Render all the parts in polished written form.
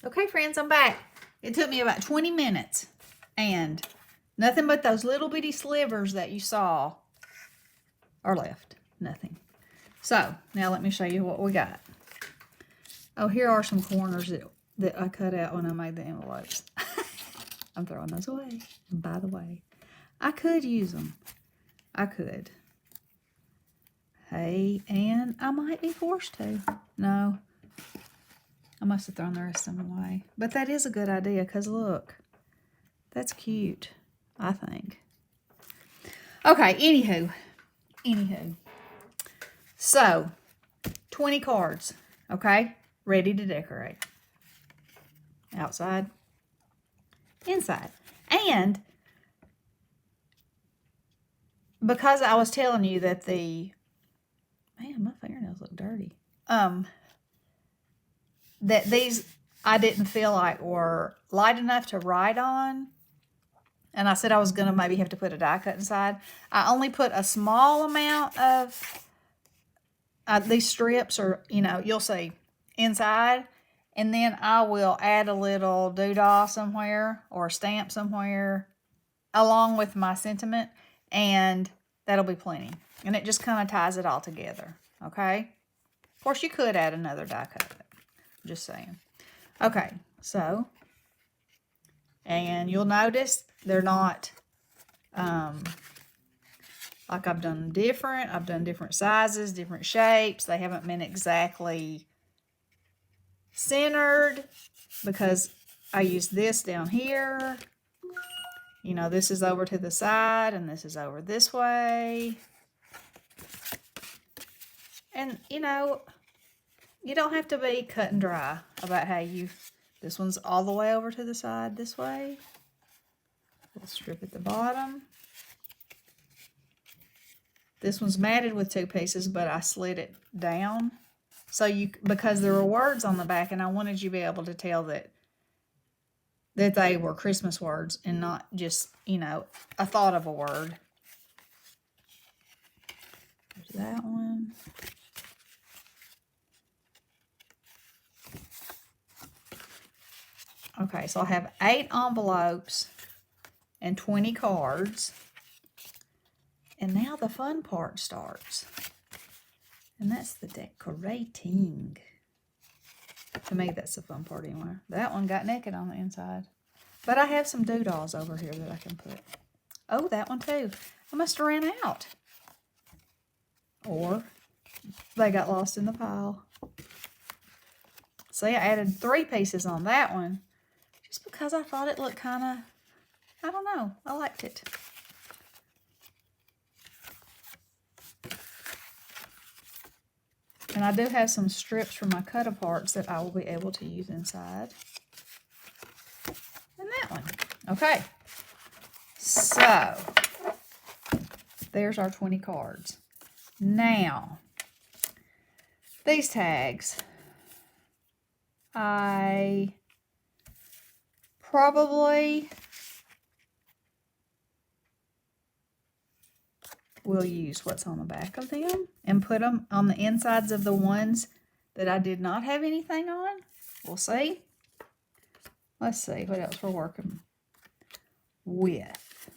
Okay, friends, I'm back. It took me about 20 minutes, and nothing but those little bitty slivers that you saw are left. Nothing. So, now let me show you what we got. Oh, here are some corners that I cut out when I made the envelopes. I'm throwing those away. And by the way, I could use them. I could. Hey, and I might be forced to. No. I must have thrown the rest of them away. But that is a good idea, because look. That's cute, I think. Okay, anywho. So, 20 cards, okay? Ready to decorate. Outside, inside. And because I was telling you that man, my fingernails look dirty. That these I didn't feel like were light enough to write on. And I said I was going to maybe have to put a die cut inside. I only put a small amount of these strips, or, you'll see, inside. And then I will add a little doodah somewhere or a stamp somewhere along with my sentiment. And that'll be plenty. And it just kind of ties it all together. Okay? Of course, you could add another die cut. Just saying. Okay, so, and you'll notice they're not, like I've done different. I've done different sizes, different shapes. They haven't been exactly centered because I used this down here. This is over to the side and this is over this way. And, you don't have to be cut and dry about how this one's all the way over to the side this way. We'll strip at the bottom. This one's matted with 2 pieces, but I slid it down. So because there were words on the back, and I wanted you to be able to tell that they were Christmas words and not just, a thought of a word. There's that one. Okay, so I have 8 envelopes and 20 cards. And now the fun part starts. And that's the decorating. To me, that's the fun part anyway. That one got naked on the inside. But I have some doodahs over here that I can put. Oh, that one too. I must have ran out. Or they got lost in the pile. See, I added 3 pieces on that one. Just because I thought it looked kind of, I don't know, I liked it. And I do have some strips from my cut-aparts that I will be able to use inside. And that one. Okay. So, there's our 20 cards. Now, these tags, I probably will use what's on the back of them and put them on the insides of the ones that I did not have anything on. We'll see. Let's see what else we're working with.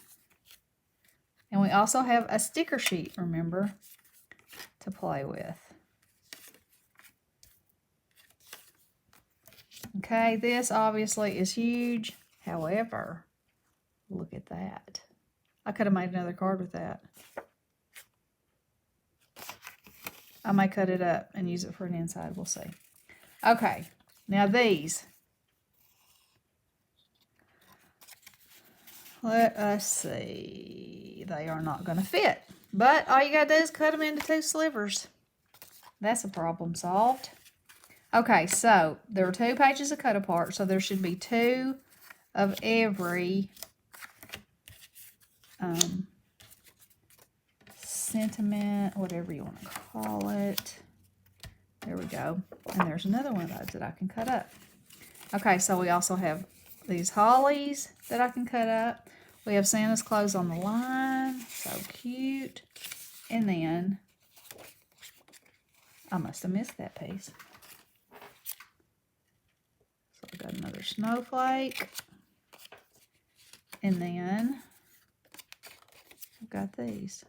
And we also have a sticker sheet, remember, to play with. Okay, this obviously is huge. However, look at that. I could have made another card with that. I may cut it up and use it for an inside. We'll see. Okay, now these. Let us see. They are not going to fit. But all you got to do is cut them into 2 slivers. That's a problem solved. Okay, so there are 2 pages of cut apart, so there should be 2 of every sentiment, whatever you want to call it. There we go. And there's another one of those that I can cut up. Okay, so we also have these hollies that I can cut up. We have Santa's clothes on the line. So cute. And then, I must have missed that piece. So I've got another snowflake. And then I've got these.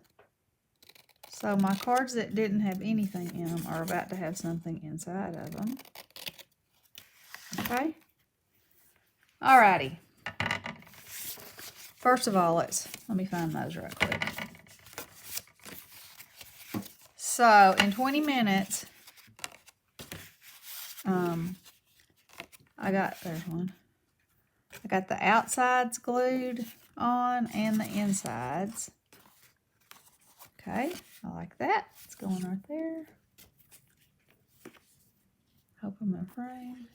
So my cards that didn't have anything in them are about to have something inside of them. Okay. Alrighty. First of all, let me find those right quick. So in 20 minutes, there's one. I got the outsides glued on and the insides. Okay, I like that. It's going right there. Hope I'm in frame.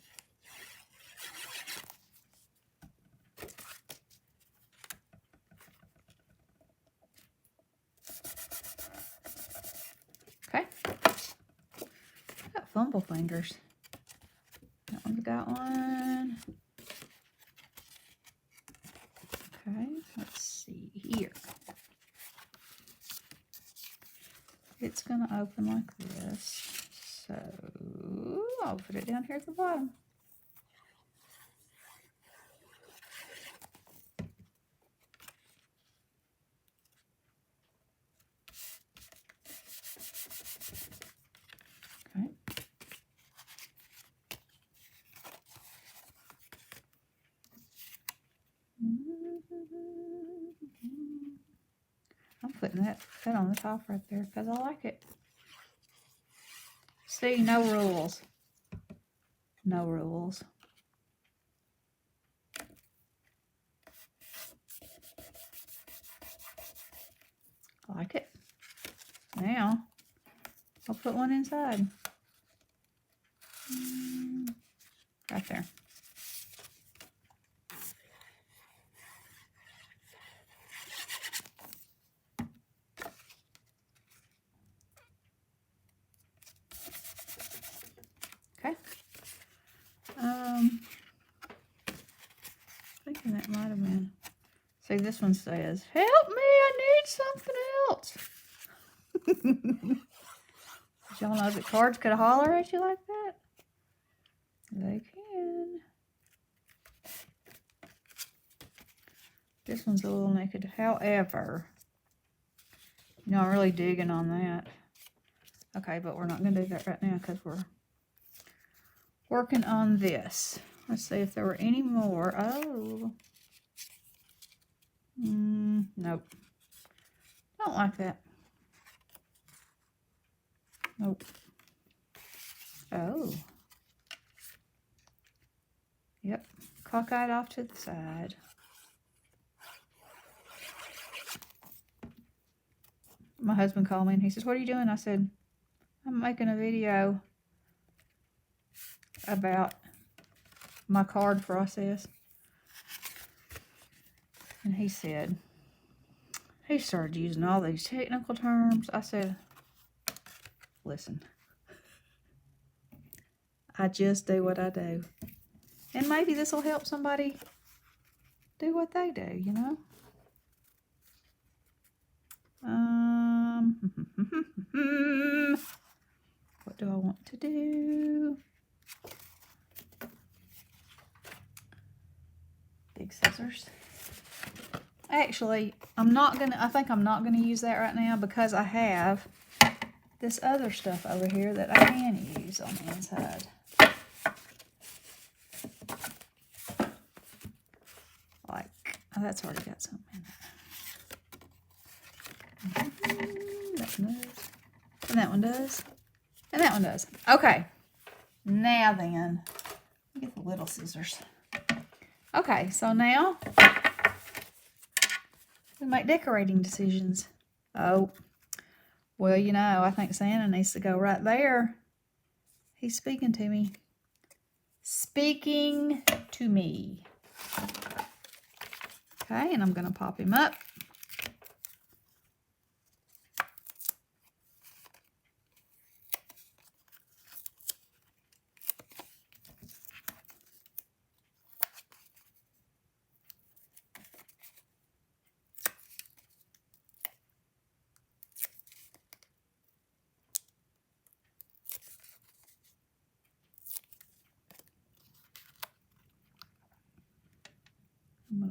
Okay. Got fumble fingers. That one's got one. Okay, let's see here. It's going to open like this. So I'll put it down here at the bottom. Okay. I'm putting that on the top right there because I like it. See, no rules. No rules. I like it. Now, I'll put one inside. Right there. Okay. Thinking that might have been. See, this one says, "Help me, I need something else." Did y'all know that cards could holler at you like that? They can. This one's a little naked. However, you know, I'm really digging on that. Okay, but we're not going to do that right now because we're working on this. Let's see if there were any more. Oh. Nope. Don't like that. Nope. Oh. Yep. Cockeyed off to the side. My husband called me and he says, "What are you doing?" I said, "I'm making a video about my card process." And he said, he started using all these technical terms. I said, "Listen, I just do what I do. And maybe this will help somebody do what they do, you know?" What do I want to do? Big scissors. Actually, I think I'm not gonna use that right now because I have this other stuff over here that I can use on the inside. Like, oh, that's already got something in there. That one does. And that one does. And that one does. Okay. Now then, get the little scissors. Okay, so now we make decorating decisions. Oh, well, you know, I think Santa needs to go right there. He's speaking to me. Speaking to me. Okay, and I'm going to pop him up.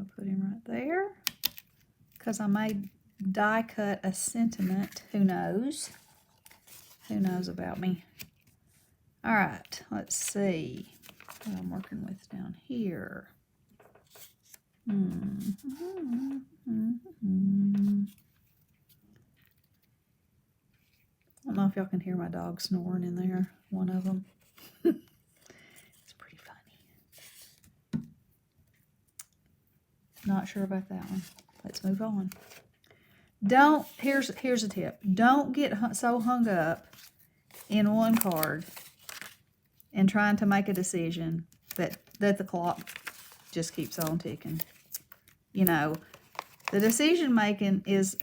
going to put him right there because I may die cut a sentiment. Who knows? Who knows about me? All right, let's see what I'm working with down here. I don't know if y'all can hear my dog snoring in there, one of them. It's pretty funny. Not sure about that one. Let's move on. Here's a tip. Don't get so hung up in one card and trying to make a decision that the clock just keeps on ticking. You know, the decision making is,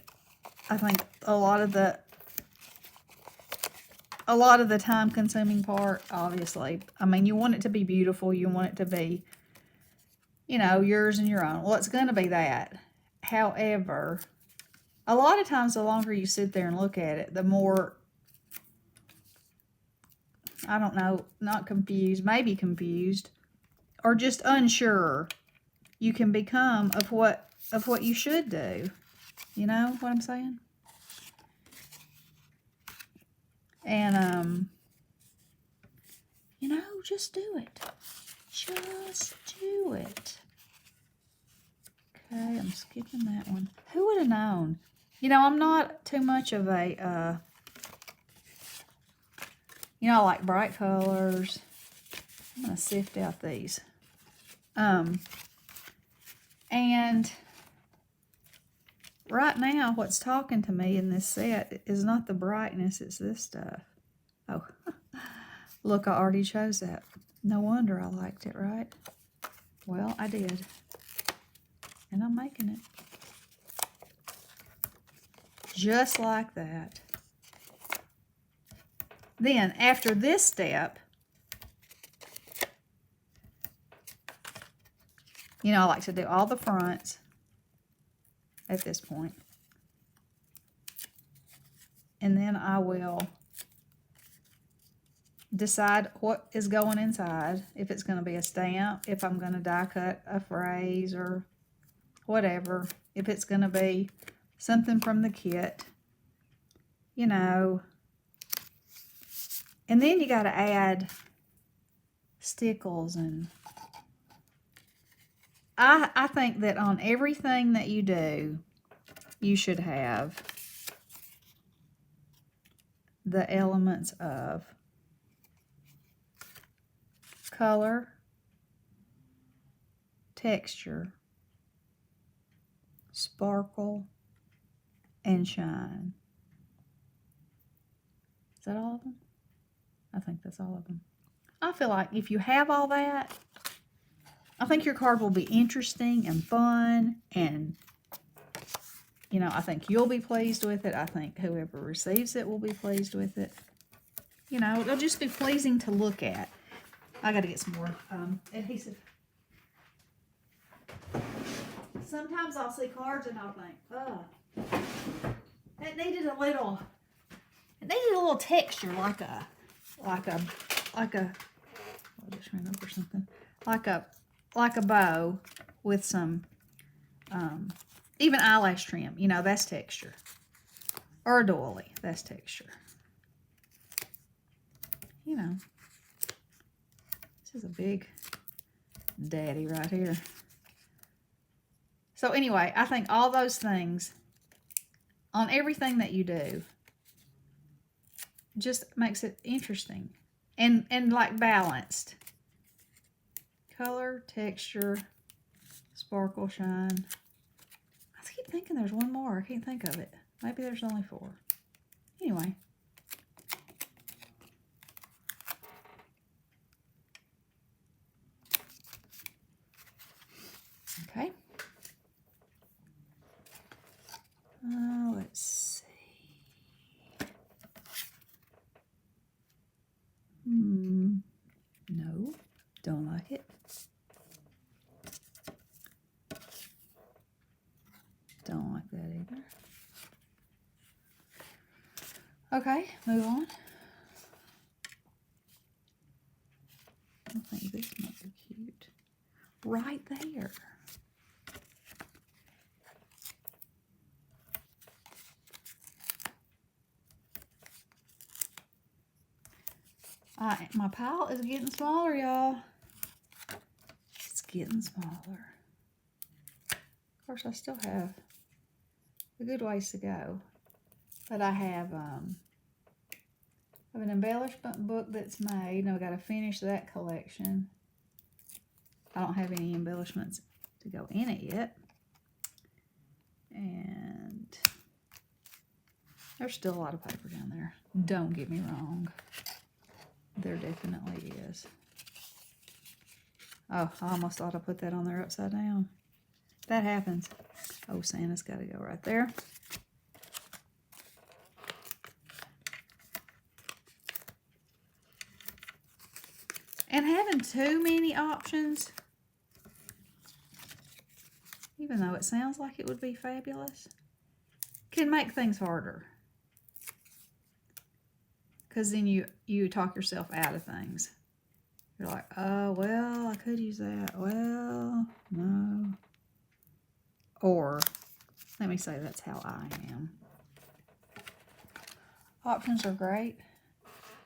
I think, a lot of the time consuming part, obviously. I mean, you want it to be beautiful. You want it to be, you know, yours and your own. Well, it's going to be that. However, a lot of times the longer you sit there and look at it, the more, I don't know, not confused, maybe confused, or just unsure you can become of what you should do. You know what I'm saying? And, you know, just do it. Just do it. Okay, I'm skipping that one. Who would have known? You know, I'm not too much of a, you know, I like bright colors. I'm going to sift out these. And right now, what's talking to me in this set is not the brightness, it's this stuff. Oh, look, I already chose that. No wonder I liked it, right? Well, I did. And I'm making it. Just like that. Then, after this step, you know, I like to do all the fronts at this point. And then I will decide what is going inside. If it's going to be a stamp, if I'm going to die cut a phrase or whatever. If it's going to be something from the kit, you know. And then you got to add stickles and I think that on everything that you do, you should have the elements of color, texture, sparkle, and shine. Is that all of them? I think that's all of them. I feel like if you have all that, I think your card will be interesting and fun, and, you know, I think you'll be pleased with it. I think whoever receives it will be pleased with it. You know, it'll just be pleasing to look at. I got to get some more adhesive. Sometimes I'll see cards and I'll think, oh, it needed a little texture, like a, I'll just remember something, like a bow with some, even eyelash trim, you know, that's texture. Or a doily, that's texture. You know, this is a big daddy right here. So anyway, I think all those things on everything that you do just makes it interesting and like balanced. Color, texture, sparkle, shine. I keep thinking there's one more. I can't think of it. Maybe there's only 4. Anyway. Okay. Let's see. No, don't like it. Don't like that either. Okay, move on. I think this might be cute. Right there. My pile is getting smaller, y'all. It's getting smaller. Of course, I still have a good ways to go. But I have an embellishment book that's made, and I've got to finish that collection. I don't have any embellishments to go in it yet. And there's still a lot of paper down there. Don't get me wrong. There definitely is. Oh, I almost thought I put that on there upside down. That happens. Oh, Santa's got to go right there. And having too many options, even though it sounds like it would be fabulous, can make things harder. Because then you talk yourself out of things. You're like, oh, well, I could use that. Well, no. Or, let me say that's how I am. Options are great,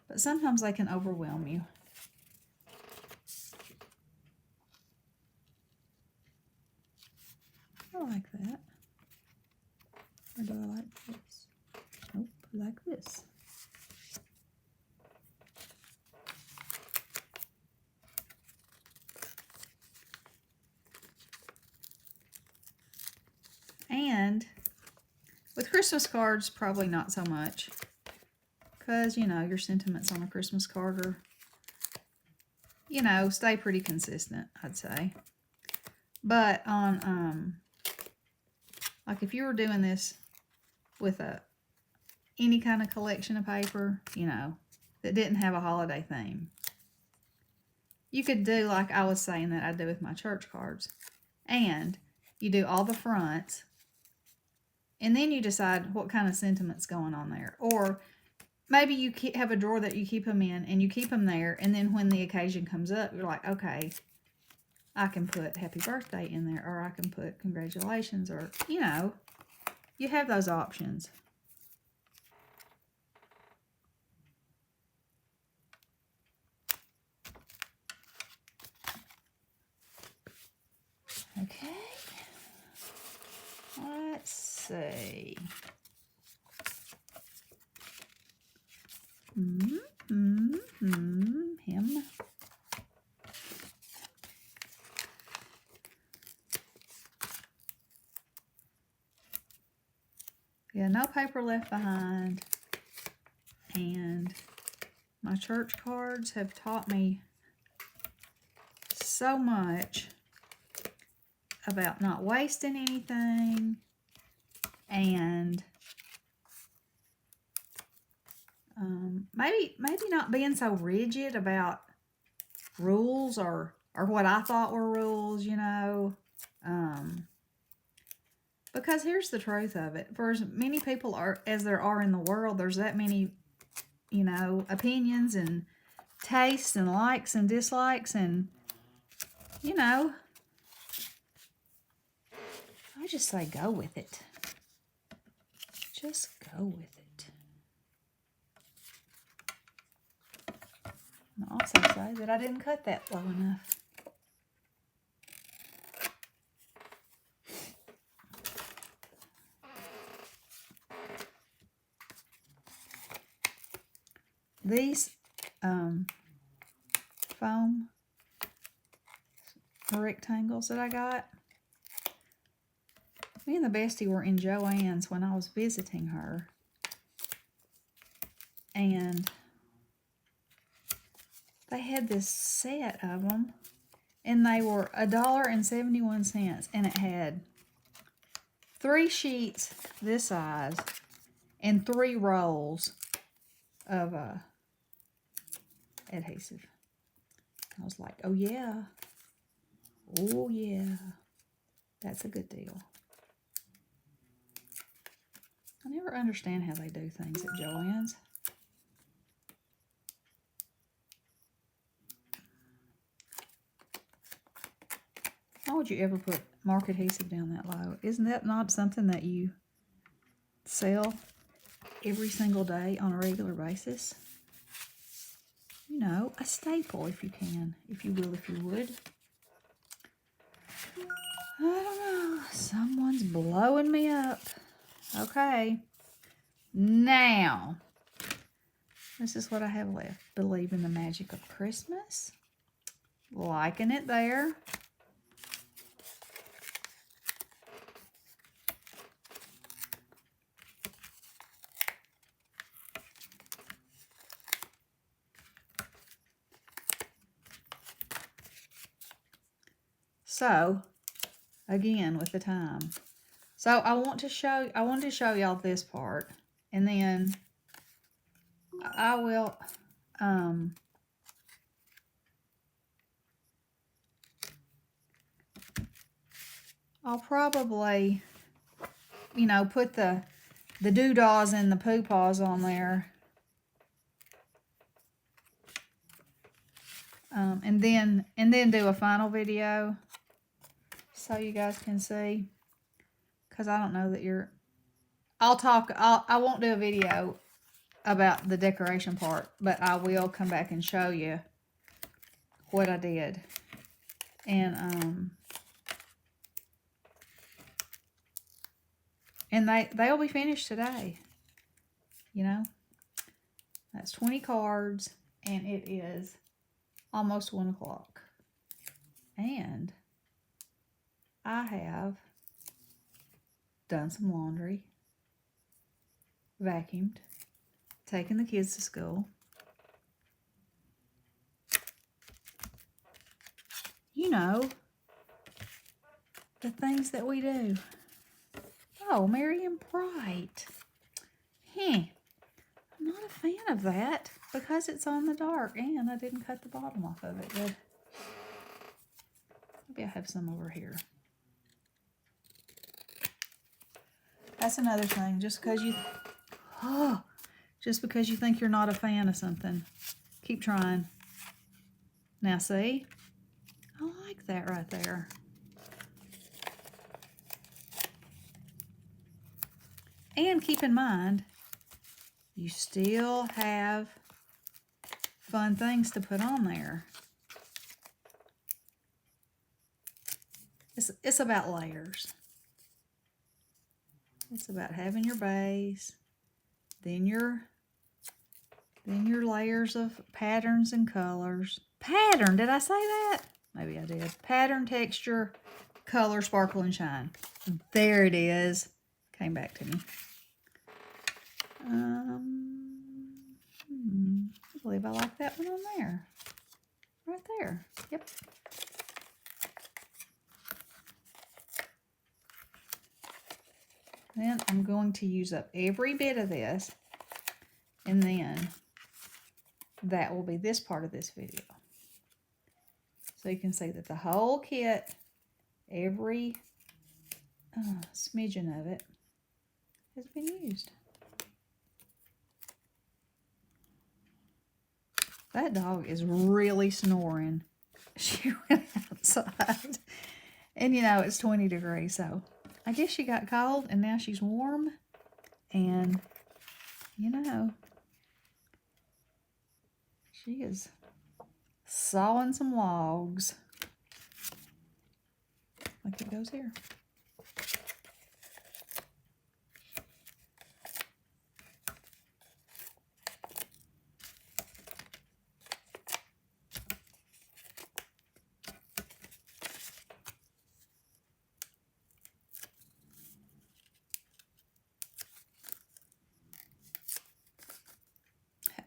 but sometimes they can overwhelm you. I like that. Or do I like this? Nope, I like this. And with Christmas cards, probably not so much. Because, you know, your sentiments on a Christmas card are, you know, stay pretty consistent, I'd say. But on, like if you were doing this with any kind of collection of paper, you know, that didn't have a holiday theme, you could do like I was saying that I do with my church cards. And you do all the fronts, and then you decide what kind of sentiment's going on there. Or maybe you have a drawer that you keep them in, and you keep them there, and then when the occasion comes up, you're like, okay, I can put happy birthday in there, or I can put congratulations, or, you know, you have those options. Okay. Let's see. Him. Yeah, no paper left behind. And my church cards have taught me so much about not wasting anything and maybe not being so rigid about rules or what I thought were rules, you know. Because here's the truth of it. For as many people as there are in the world, there's that many, you know, opinions and tastes and likes and dislikes, and, you know, I just say go with it. Just go with it. And I also say that I didn't cut that low enough. These foam rectangles that I got, me and the bestie were in Joann's when I was visiting her, and they had this set of them, and they were $1.71, and it had 3 sheets this size and 3 rolls of adhesive. I was like, oh yeah, that's a good deal. I never understand how they do things at Joann's. Why would you ever put mark adhesive down that low? Isn't that not something that you sell every single day on a regular basis? you know, a staple if you can, if you will, if you would. I don't know. Someone's blowing me up. Okay. Now, this is what I have left. Believe in the magic of Christmas. Liking it there. So, again with the time. So I wanted to show y'all this part, and then I will I'll probably, you know, put the doodahs and the poo-paws on there. And then do a final video so you guys can see, because I don't know that you're, I won't do a video about the decoration part, but I will come back and show you what I did. And they'll be finished today. You know, that's 20 cards, and it is almost 1 o'clock. And I have done some laundry, vacuumed, taken the kids to school. You know, the things that we do. Oh, Miriam Bright. I'm not a fan of that because it's on the dark, and I didn't cut the bottom off of it good. Maybe I have some over here. That's another thing. Just because you think you're not a fan of something, keep trying. Now see? I like that right there. And keep in mind, you still have fun things to put on there. It's about layers. It's about having your base, then your layers of patterns and colors. Pattern, did I say that? Maybe I did. Pattern, texture, color, sparkle, and shine. There it is. Came back to me. I believe I like that one on there. Right there. Yep. Then I'm going to use up every bit of this, and then that will be this part of this video. So you can see that the whole kit, every smidgen of it, has been used. That dog is really snoring. She went outside. And you know, it's 20 degrees, so I guess she got cold and now she's warm. And, you know, she is sawing some logs. Like it goes here.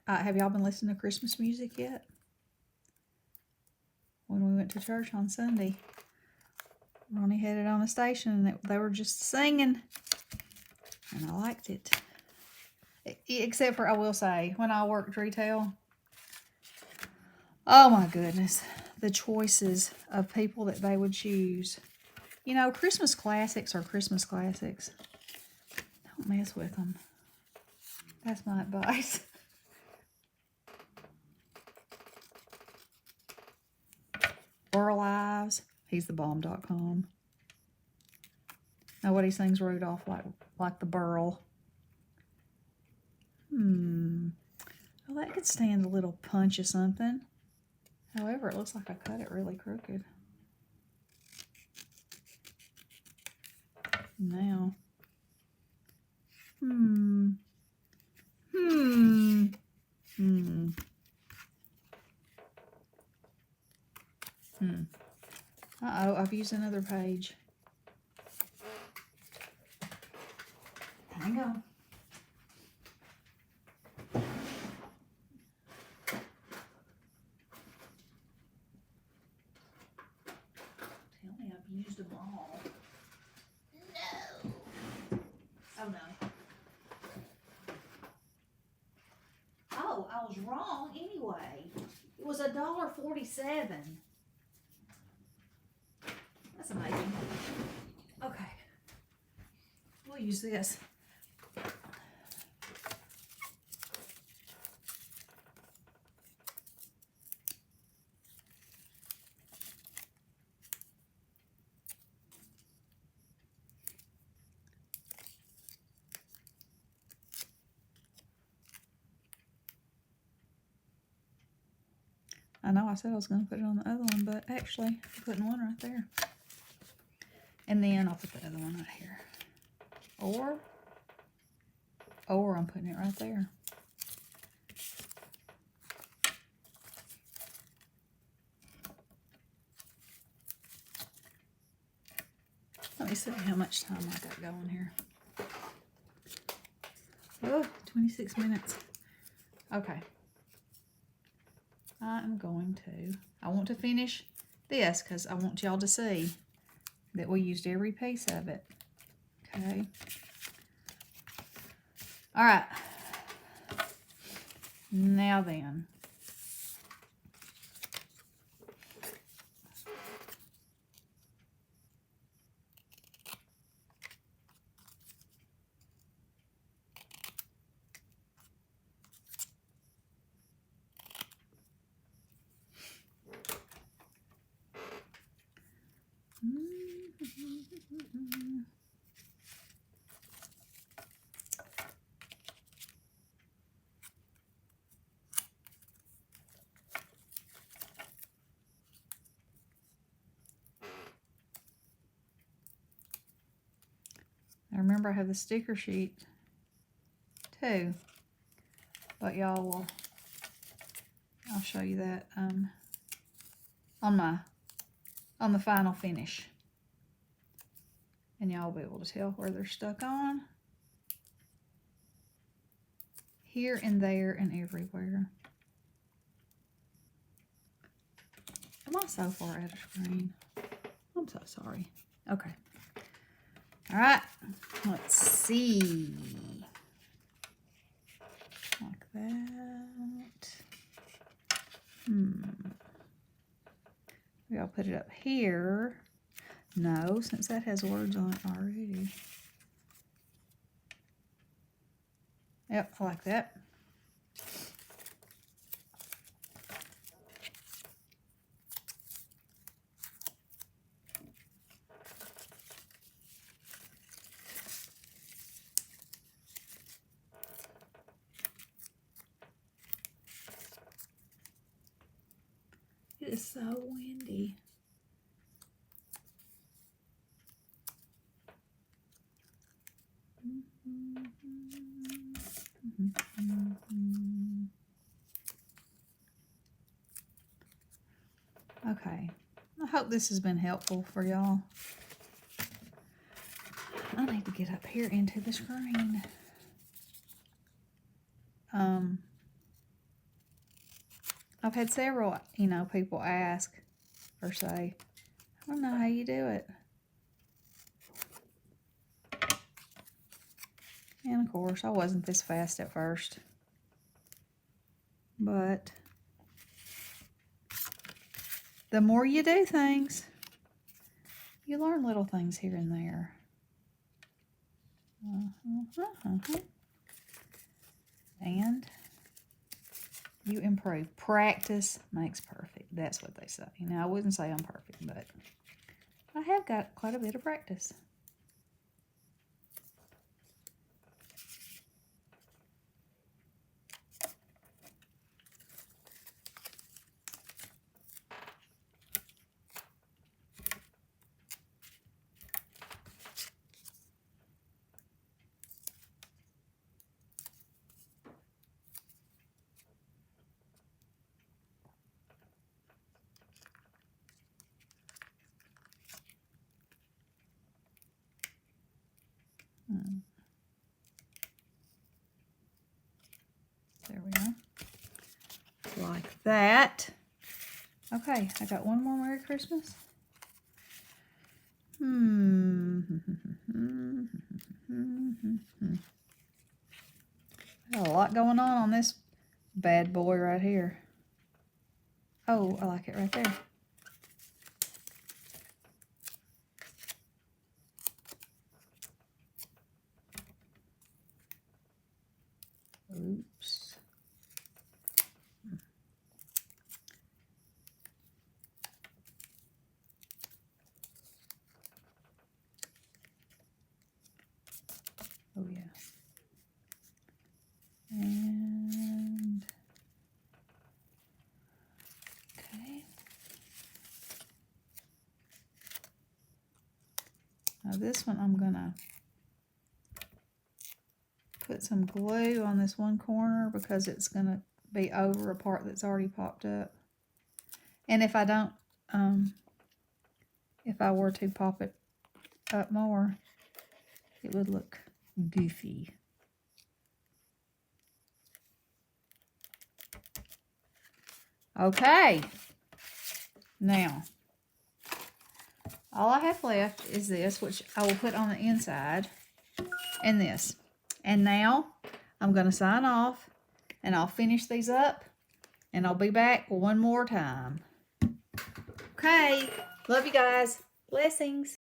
Have y'all been listening to Christmas music yet? When we went to church on Sunday, Ronnie had it on the station and they were just singing, and I liked it. Except for, I will say, when I worked retail, oh my goodness, the choices of people that they would choose. You know, Christmas classics are Christmas classics. Don't mess with them. That's my advice. Burl Ives, he's the bomb.com. Nobody sings Rudolph like the Burl. Well, that could stand a little punch of something. However, it looks like I cut it really crooked. Now. Uh-oh, I've used another page. Hang on. Tell me I've used them all. No. Oh, no. Oh, I was wrong anyway. It was $1.47. That's amazing. Okay. We'll use this. I know I said I was going to put it on the other one, but actually I'm putting one right there. And then I'll put the other one right here. Or I'm putting it right there. Let me see how much time I got going here. Oh, 26 minutes. Okay. I want to finish this because I want y'all to see that we used every piece of it. Okay. All right. Now then. I remember I have the sticker sheet too, but I'll show you that on the final finish, and y'all will be able to tell where they're stuck on. Here and there and everywhere. Am I so far out of screen? I'm so sorry. Okay. All right. Let's see. Like that. Maybe I'll put it up here. No, since that has words on it already. Yep, I like that. It is so windy. Okay, I hope this has been helpful for y'all. I need to get up here into the screen. I've had several, people ask or say, I don't know how you do it. And of course, I wasn't this fast at first. But the more you do things, you learn little things here and there. And you improve. Practice makes perfect. That's what they say. Now, I wouldn't say I'm perfect, but I have got quite a bit of practice. There we go. Like that. Okay, I got one more Merry Christmas. Got a lot going on this bad boy right here. Oh, I like it right there. Oops. Oh, yeah. And, okay. Now this one I'm gonna put some glue on this one corner because it's gonna be over a part that's already popped up. And if I don't, if I were to pop it up more, it would look goofy. Okay, now all I have left is this, which I will put on the inside, and this. And now I'm going to sign off, and I'll finish these up, and I'll be back one more time. Okay, love you guys. Blessings.